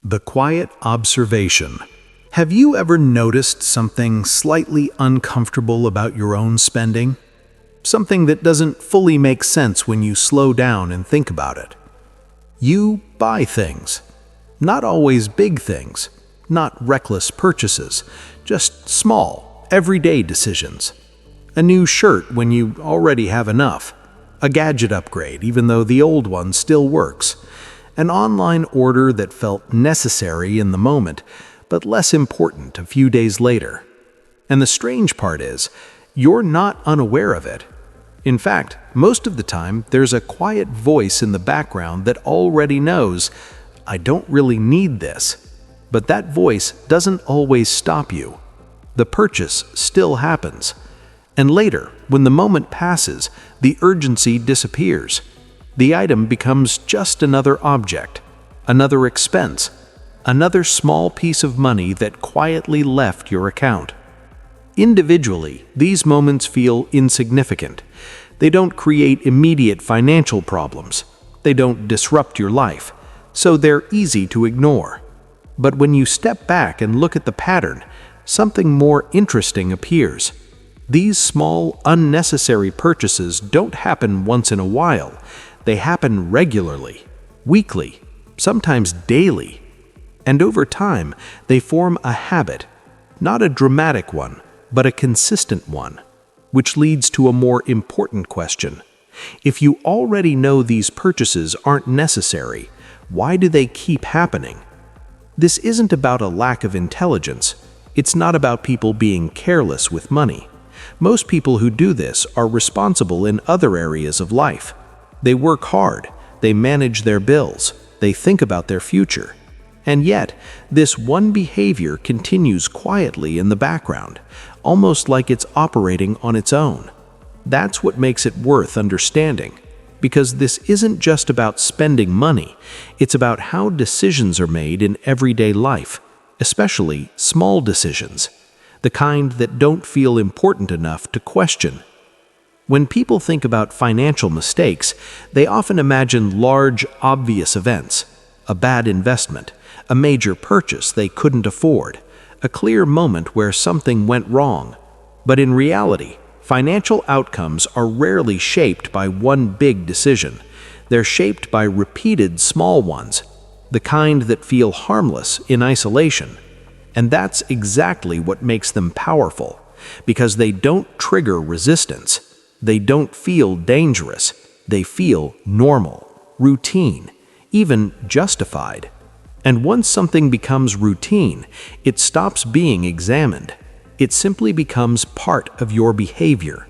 The quiet observation. Have you ever noticed something slightly uncomfortable about your own spending? Something that doesn't fully make sense when you slow down and think about it. You buy things. Not always big things, not reckless purchases, just small, everyday decisions. A new shirt when you already have enough. A gadget upgrade even though the old one still works. An online order that felt necessary in the moment, but less important a few days later. And the strange part is, you're not unaware of it. In fact, most of the time, there's a quiet voice in the background that already knows, I don't really need this. But that voice doesn't always stop you. The purchase still happens. And later, when the moment passes, the urgency disappears. The item becomes just another object, another expense, another small piece of money that quietly left your account. Individually, these moments feel insignificant. They don't create immediate financial problems. They don't disrupt your life, so they're easy to ignore. But when you step back and look at the pattern, something more interesting appears. These small, unnecessary purchases don't happen once in a while. They happen regularly, weekly, sometimes daily. And over time, they form a habit, not a dramatic one, but a consistent one, which leads to a more important question. If you already know these purchases aren't necessary, why do they keep happening? This isn't about a lack of intelligence. It's not about people being careless with money. Most people who do this are responsible in other areas of life. They work hard, they manage their bills, they think about their future. And yet, this one behavior continues quietly in the background, almost like it's operating on its own. That's what makes it worth understanding, because this isn't just about spending money, it's about how decisions are made in everyday life, especially small decisions, the kind that don't feel important enough to question. When people think about financial mistakes, they often imagine large, obvious events, a bad investment, a major purchase they couldn't afford, a clear moment where something went wrong. But in reality, financial outcomes are rarely shaped by one big decision. They're shaped by repeated small ones, the kind that feel harmless in isolation. And that's exactly what makes them powerful, because they don't trigger resistance. They don't feel dangerous. They feel normal, routine, even justified. And once something becomes routine, it stops being examined. It simply becomes part of your behavior.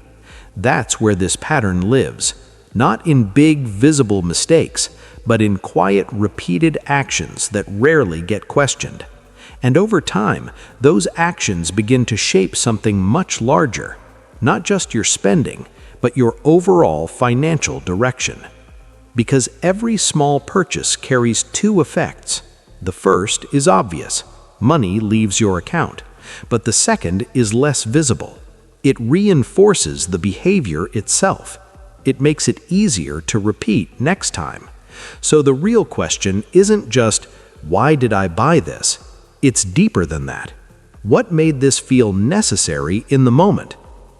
That's where this pattern lives, not in big, visible mistakes, but in quiet, repeated actions that rarely get questioned. And over time, those actions begin to shape something much larger, not just your spending, but your overall financial direction. Because every small purchase carries two effects. The first is obvious. Money leaves your account. But the second is less visible. It reinforces the behavior itself. It makes it easier to repeat next time. So the real question isn't just, why did I buy this? It's deeper than that. What made this feel necessary in the moment?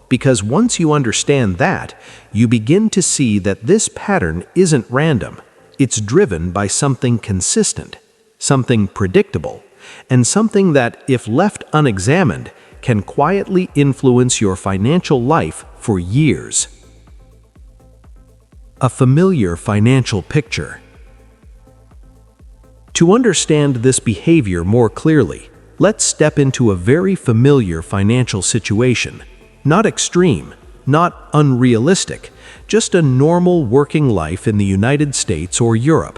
Because once you understand that, you begin to see that this pattern isn't random. It's driven by something consistent, something predictable, and something that, if left unexamined, can quietly influence your financial life for years. A familiar financial picture. To understand this behavior more clearly, let's step into a very familiar financial situation. Not extreme, not unrealistic, just a normal working life in the United States or Europe.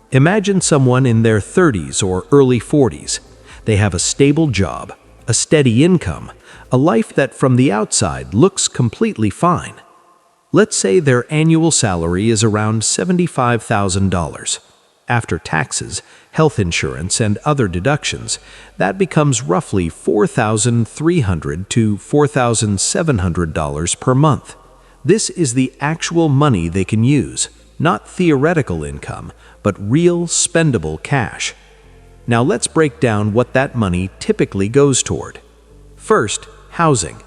Imagine someone in their 30s or early 40s. They have a stable job, a steady income, a life that from the outside looks completely fine. Let's say their annual salary is around $75,000. After taxes, health insurance, and other deductions, that becomes roughly $4,300 to $4,700 per month. This is the actual money they can use, not theoretical income, but real spendable cash. Now let's break down what that money typically goes toward. First, housing.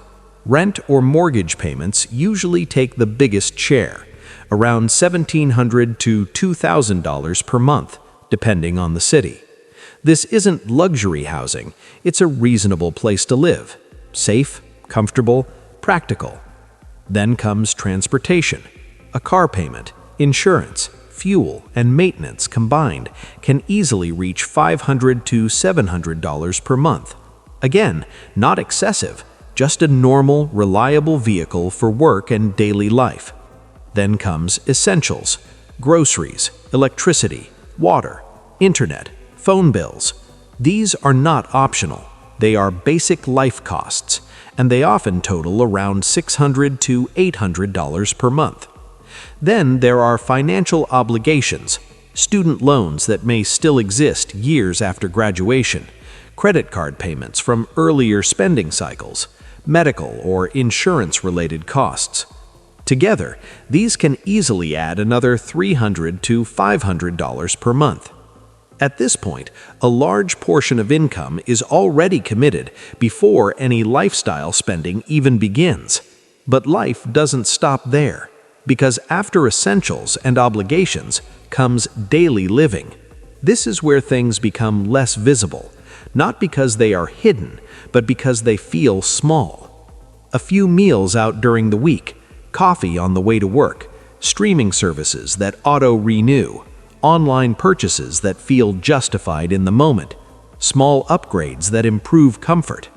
Rent or mortgage payments usually take the biggest share, around $1,700 to $2,000 per month, depending on the city. This isn't luxury housing, it's a reasonable place to live. Safe, comfortable, practical. Then comes transportation. A car payment, insurance, fuel, and maintenance combined can easily reach $500 to $700 per month. Again, not excessive, just a normal, reliable vehicle for work and daily life. Then comes essentials, groceries, electricity, water, internet, phone bills. These are not optional. They are basic life costs, and they often total around $600 to $800 per month. Then there are financial obligations, student loans that may still exist years after graduation, credit card payments from earlier spending cycles, medical or insurance-related costs. Together, these can easily add another $300 to $500 per month. At this point, a large portion of income is already committed before any lifestyle spending even begins. But life doesn't stop there, because after essentials and obligations comes daily living. This is where things become less visible, not because they are hidden, but because they feel small. A few meals out during the week, coffee on the way to work, streaming services that auto-renew, online purchases that feel justified in the moment, small upgrades that improve comfort.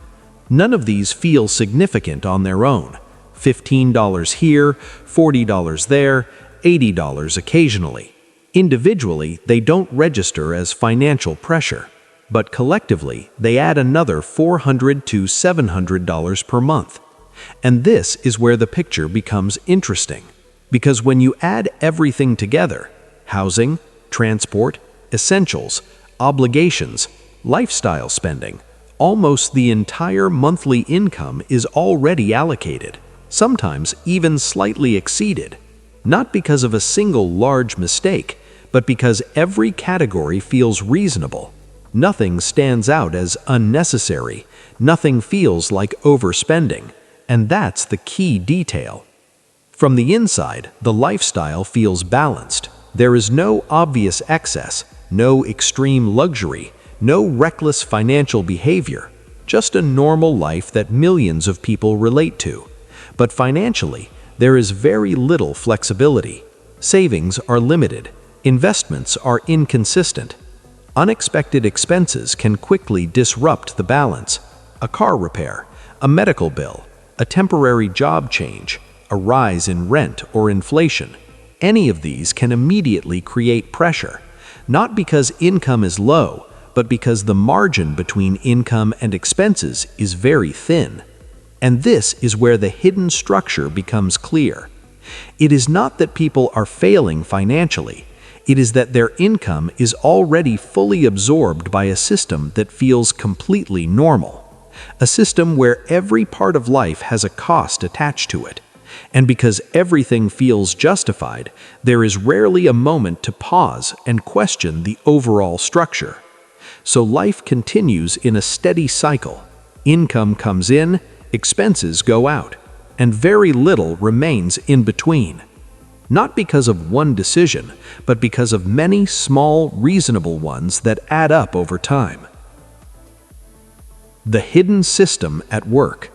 None of these feel significant on their own. $15 here, $40 there, $80 occasionally. Individually, they don't register as financial pressure, but collectively, they add another $400 to $700 per month. And this is where the picture becomes interesting, because when you add everything together, housing, transport, essentials, obligations, lifestyle spending, almost the entire monthly income is already allocated, sometimes even slightly exceeded, not because of a single large mistake, but because every category feels reasonable. Nothing stands out as unnecessary, nothing feels like overspending, and that's the key detail. From the inside, the lifestyle feels balanced. There is no obvious excess, no extreme luxury, no reckless financial behavior, just a normal life that millions of people relate to. But financially, there is very little flexibility. Savings are limited, investments are inconsistent. Unexpected expenses can quickly disrupt the balance. A car repair, a medical bill, a temporary job change, a rise in rent or inflation. Any of these can immediately create pressure, not because income is low, but because the margin between income and expenses is very thin. And this is where the hidden structure becomes clear. It is not that people are failing financially. It is that their income is already fully absorbed by a system that feels completely normal. A system where every part of life has a cost attached to it. And because everything feels justified, there is rarely a moment to pause and question the overall structure. So life continues in a steady cycle. Income comes in, expenses go out, and very little remains in between. Not because of one decision, but because of many small, reasonable ones that add up over time. The hidden system at work.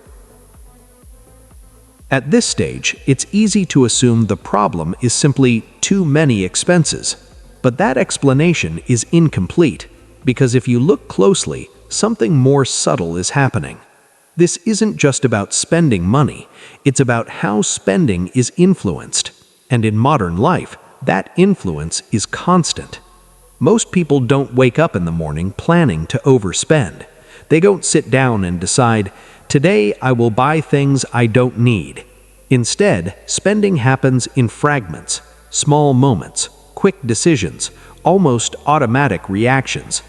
At this stage, it's easy to assume the problem is simply too many expenses. But that explanation is incomplete, because if you look closely, something more subtle is happening. This isn't just about spending money, it's about how spending is influenced. And in modern life, that influence is constant. Most people don't wake up in the morning planning to overspend. They don't sit down and decide, today I will buy things I don't need. Instead, spending happens in fragments, small moments, quick decisions, almost automatic reactions.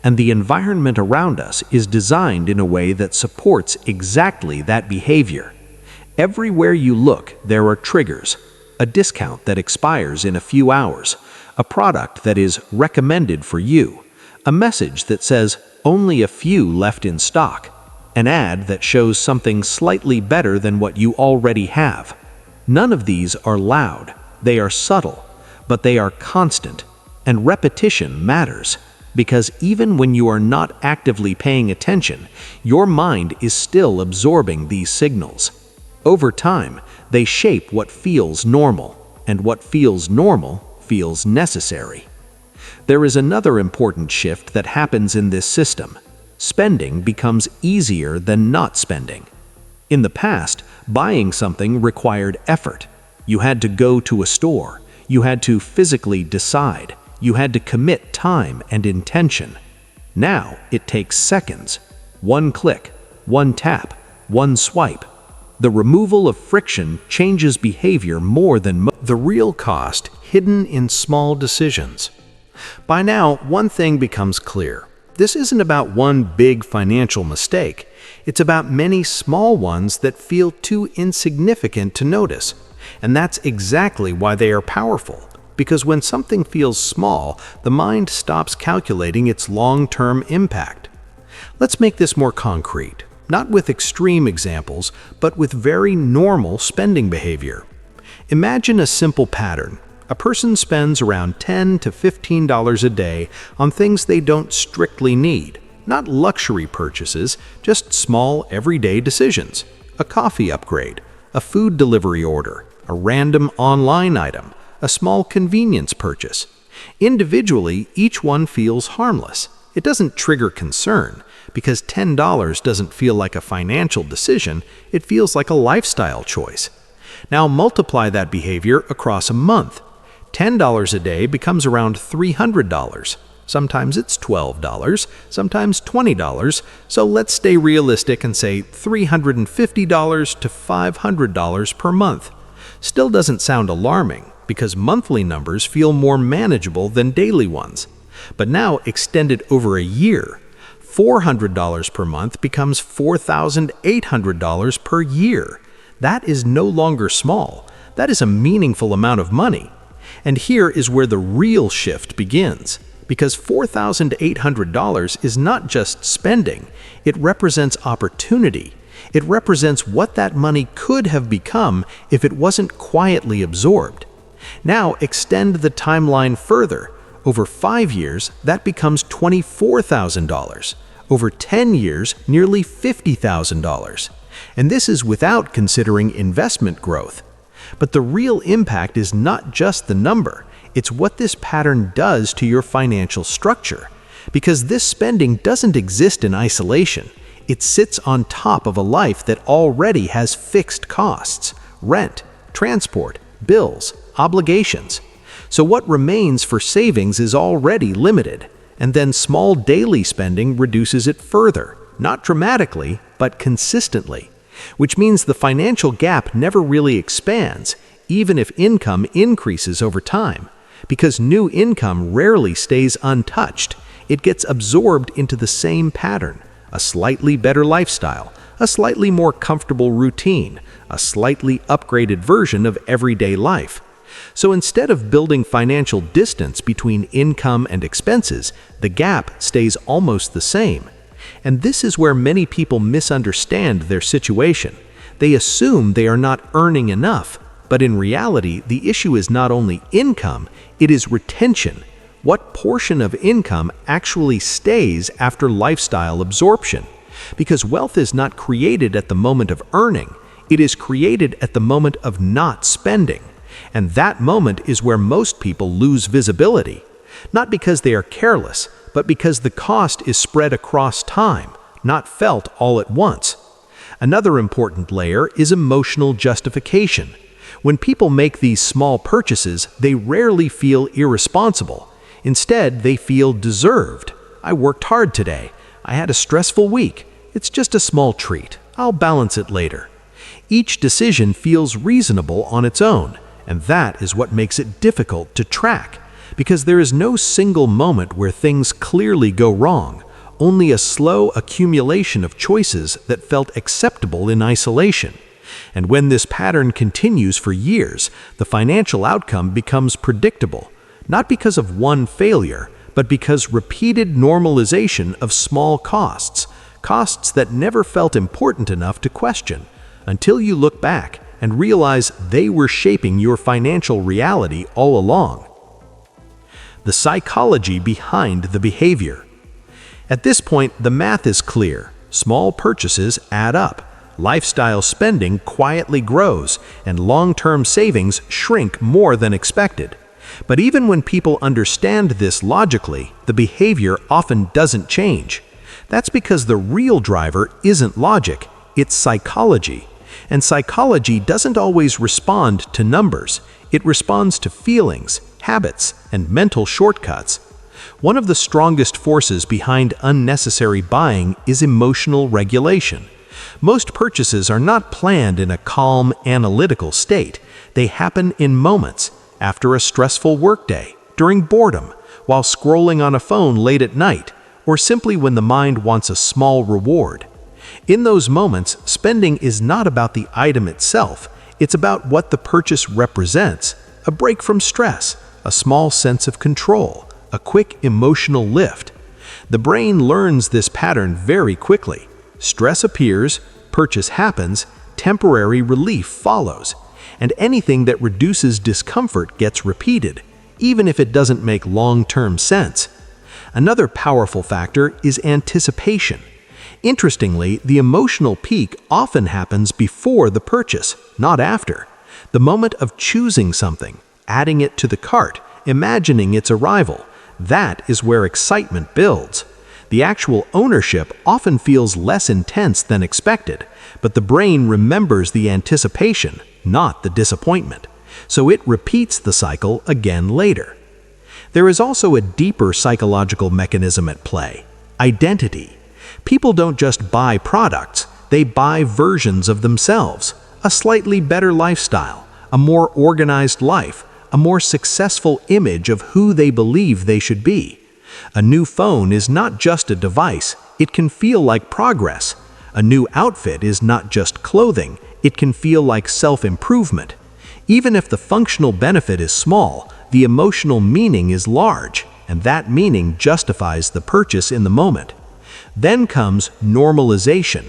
And the environment around us is designed in a way that supports exactly that behavior. Everywhere you look, there are triggers. A discount that expires in a few hours, a product that is recommended for you, A message that says, "Only a few left in stock." An ad that shows something slightly better than what you already have. None of these are loud, they are subtle, but they are constant, and repetition matters, because even when you are not actively paying attention, your mind is still absorbing these signals. Over time, they shape what feels normal, and what feels normal feels necessary. There is another important shift that happens in this system. Spending becomes easier than not spending. In the past, buying something required effort. You had to go to a store. You had to physically decide. You had to commit time and intention. Now, it takes seconds. One click, one tap, one swipe. The removal of friction changes behavior more than the real cost hidden in small decisions. By now, one thing becomes clear. This isn't about one big financial mistake. It's about many small ones that feel too insignificant to notice. And that's exactly why they are powerful. Because when something feels small, the mind stops calculating its long-term impact. Let's make this more concrete, not with extreme examples, but with very normal spending behavior. Imagine a simple pattern. A person spends around $10 to $15 a day on things they don't strictly need, not luxury purchases, just small everyday decisions. A coffee upgrade, a food delivery order, a random online item, a small convenience purchase. Individually, each one feels harmless. It doesn't trigger concern, because $10 doesn't feel like a financial decision, it feels like a lifestyle choice. Now multiply that behavior across a month. $10 a day becomes around $300. Sometimes it's $12, sometimes $20, so let's stay realistic and say $350 to $500 per month. Still doesn't sound alarming, because monthly numbers feel more manageable than daily ones. But now extended over a year, $400 per month becomes $4,800 per year. That is no longer small. That is a meaningful amount of money. And here is where the real shift begins. Because $4,800 is not just spending, it represents opportunity. It represents what that money could have become if it wasn't quietly absorbed. Now extend the timeline further. Over 5 years, that becomes $24,000. Over 10 years, nearly $50,000. And this is without considering investment growth. But the real impact is not just the number, it's what this pattern does to your financial structure. Because this spending doesn't exist in isolation. It sits on top of a life that already has fixed costs, rent, transport, bills, obligations. So what remains for savings is already limited, and then small daily spending reduces it further, not dramatically, but consistently. Which means the financial gap never really expands, even if income increases over time. Because new income rarely stays untouched. It gets absorbed into the same pattern, a slightly better lifestyle, a slightly more comfortable routine, a slightly upgraded version of everyday life. So instead of building financial distance between income and expenses, the gap stays almost the same. And this is where many people misunderstand their situation. They assume they are not earning enough, but in reality, the issue is not only income, it is retention. What portion of income actually stays after lifestyle absorption? Because wealth is not created at the moment of earning, it is created at the moment of not spending. And that moment is where most people lose visibility. Not because they are careless, but because the cost is spread across time, not felt all at once. Another important layer is emotional justification. When people make these small purchases, they rarely feel irresponsible. Instead, they feel deserved. I worked hard today. I had a stressful week. It's just a small treat. I'll balance it later. Each decision feels reasonable on its own, and that is what makes it difficult to track. Because there is no single moment where things clearly go wrong, only a slow accumulation of choices that felt acceptable in isolation. And when this pattern continues for years, the financial outcome becomes predictable, not because of one failure, but because repeated normalization of small costs, costs that never felt important enough to question, until you look back and realize they were shaping your financial reality all along. The psychology behind the behavior. At this point, the math is clear. Small purchases add up. Lifestyle spending quietly grows, and long-term savings shrink more than expected. But even when people understand this logically, the behavior often doesn't change. That's because the real driver isn't logic, it's psychology. And psychology doesn't always respond to numbers. It responds to feelings, habits, and mental shortcuts. One of the strongest forces behind unnecessary buying is emotional regulation. Most purchases are not planned in a calm, analytical state. They happen in moments, after a stressful workday, during boredom, while scrolling on a phone late at night, or simply when the mind wants a small reward. In those moments, spending is not about the item itself, it's about what the purchase represents: a break from stress, a small sense of control, a quick emotional lift. The brain learns this pattern very quickly. Stress appears, purchase happens, temporary relief follows, and anything that reduces discomfort gets repeated, even if it doesn't make long-term sense. Another powerful factor is anticipation. Interestingly, the emotional peak often happens before the purchase, not after. The moment of choosing something, adding it to the cart, imagining its arrival, that is where excitement builds. The actual ownership often feels less intense than expected, but the brain remembers the anticipation, not the disappointment, so it repeats the cycle again later. There is also a deeper psychological mechanism at play: identity. People don't just buy products, they buy versions of themselves, a slightly better lifestyle, a more organized life, a more successful image of who they believe they should be. A new phone is not just a device, it can feel like progress. A new outfit is not just clothing, it can feel like self-improvement. Even if the functional benefit is small, the emotional meaning is large, and that meaning justifies the purchase in the moment. Then comes normalization.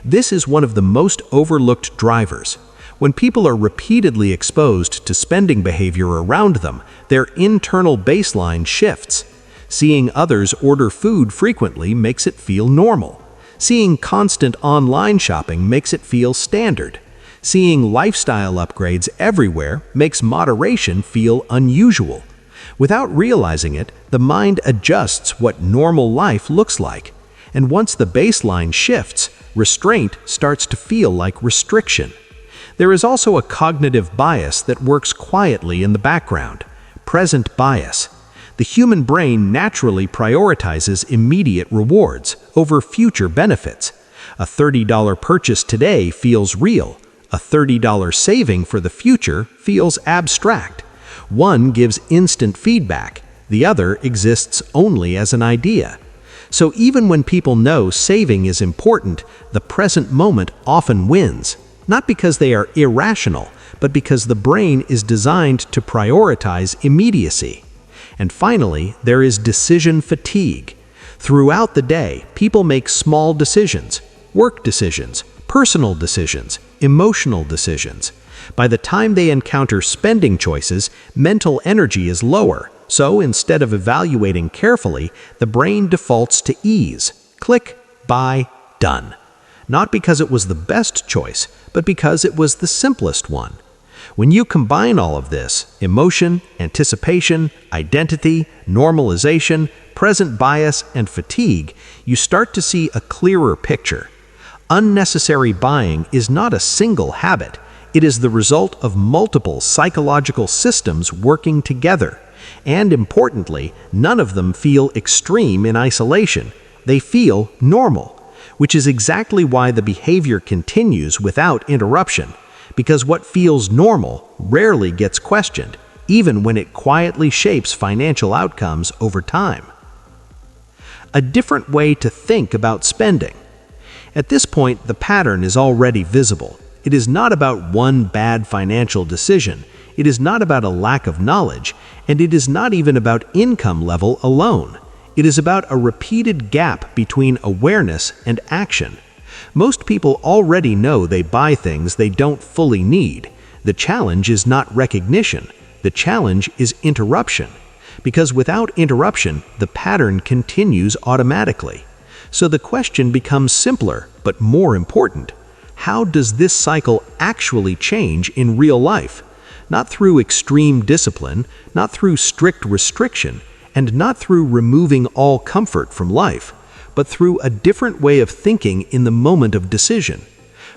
This is one of the most overlooked drivers. When people are repeatedly exposed to spending behavior around them, their internal baseline shifts. Seeing others order food frequently makes it feel normal. Seeing constant online shopping makes it feel standard. Seeing lifestyle upgrades everywhere makes moderation feel unusual. Without realizing it, the mind adjusts what normal life looks like. And once the baseline shifts, restraint starts to feel like restriction. There is also a cognitive bias that works quietly in the background: present bias. The human brain naturally prioritizes immediate rewards over future benefits. A $30 purchase today feels real. A $30 saving for the future feels abstract. One gives instant feedback, the other exists only as an idea. So even when people know saving is important, the present moment often wins, not because they are irrational, but because the brain is designed to prioritize immediacy. And finally, there is decision fatigue. Throughout the day, people make small decisions: work decisions, personal decisions, emotional decisions. By the time they encounter spending choices, mental energy is lower. So instead of evaluating carefully, the brain defaults to ease. Click, buy, done. Not because it was the best choice, but because it was the simplest one. When you combine all of this, emotion, anticipation, identity, normalization, present bias, and fatigue, you start to see a clearer picture. Unnecessary buying is not a single habit. It is the result of multiple psychological systems working together. And importantly, none of them feel extreme in isolation. They feel normal, which is exactly why the behavior continues without interruption, because what feels normal rarely gets questioned, even when it quietly shapes financial outcomes over time. A different way to think about spending. At this point, the pattern is already visible. It is not about one bad financial decision. It is not about a lack of knowledge, And it is not even about income level alone. It is about a repeated gap between awareness and action. Most people already know they buy things they don't fully need. The challenge is not recognition. The challenge is interruption. Because without interruption, the pattern continues automatically. So the question becomes simpler, but more important. How does this cycle actually change in real life? Not through extreme discipline, not through strict restriction, and not through removing all comfort from life, but through a different way of thinking in the moment of decision.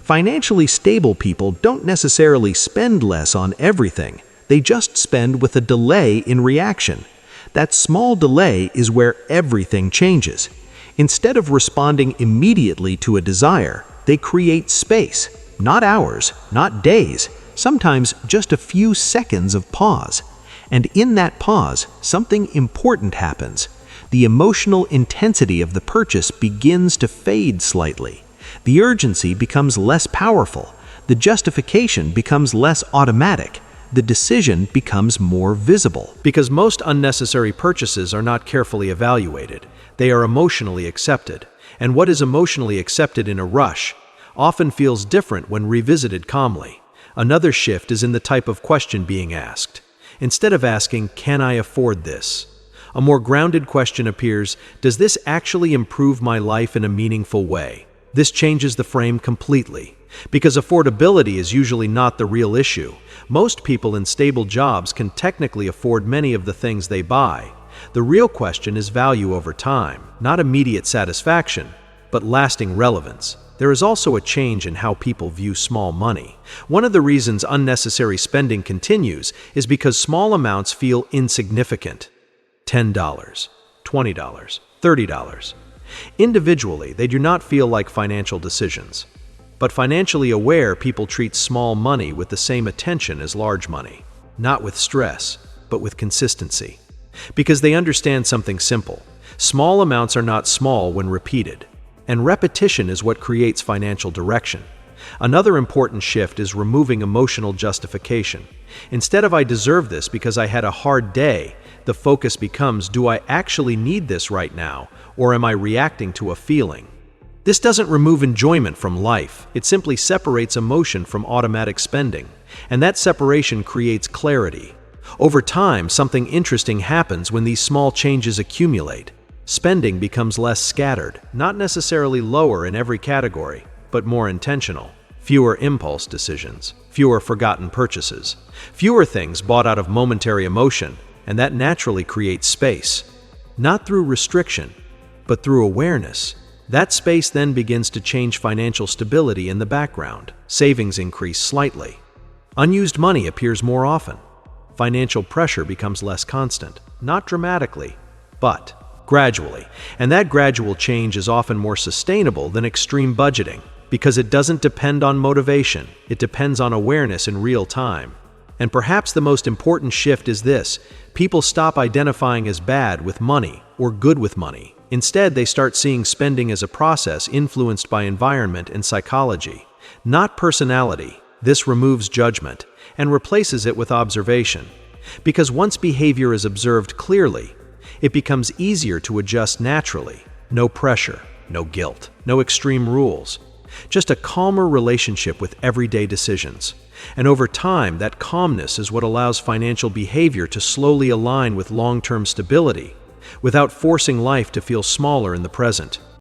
Financially stable people don't necessarily spend less on everything. They just spend with a delay in reaction. That small delay is where everything changes. Instead of responding immediately to a desire, they create space, not hours, not days, sometimes just a few seconds of pause. And in that pause, something important happens. The emotional intensity of the purchase begins to fade slightly. The urgency becomes less powerful. The justification becomes less automatic. The decision becomes more visible. Because most unnecessary purchases are not carefully evaluated. They are emotionally accepted. And what is emotionally accepted in a rush often feels different when revisited calmly. Another shift is in the type of question being asked. Instead of asking, "Can I afford this?" a more grounded question appears, "Does this actually improve my life in a meaningful way?" This changes the frame completely. Because affordability is usually not the real issue. Most people in stable jobs can technically afford many of the things they buy. The real question is value over time, not immediate satisfaction, but lasting relevance. There is also a change in how people view small money. One of the reasons unnecessary spending continues is because small amounts feel insignificant. $10, $20, $30. Individually, they do not feel like financial decisions. But financially aware people treat small money with the same attention as large money. Not with stress, but with consistency. Because they understand something simple. Small amounts are not small when repeated. And repetition is what creates financial direction. Another important shift is removing emotional justification. Instead of "I deserve this because I had a hard day," the focus becomes, "Do I actually need this right now, or am I reacting to a feeling?" This doesn't remove enjoyment from life. It simply separates emotion from automatic spending. And that separation creates clarity. Over time, something interesting happens when these small changes accumulate. Spending becomes less scattered, not necessarily lower in every category, but more intentional. Fewer impulse decisions, fewer forgotten purchases, fewer things bought out of momentary emotion, and that naturally creates space. Not through restriction, but through awareness. That space then begins to change financial stability in the background. Savings increase slightly. Unused money appears more often. Financial pressure becomes less constant, not dramatically, but gradually. And that gradual change is often more sustainable than extreme budgeting, because it doesn't depend on motivation, it depends on awareness in real time. And perhaps the most important shift is this: people stop identifying as bad with money or good with money. Instead, they start seeing spending as a process influenced by environment and psychology, not personality. This removes judgment and replaces it with observation. Because once behavior is observed clearly, it becomes easier to adjust naturally. No pressure, no guilt, no extreme rules. Just a calmer relationship with everyday decisions. And over time, that calmness is what allows financial behavior to slowly align with long-term stability, without forcing life to feel smaller in the present.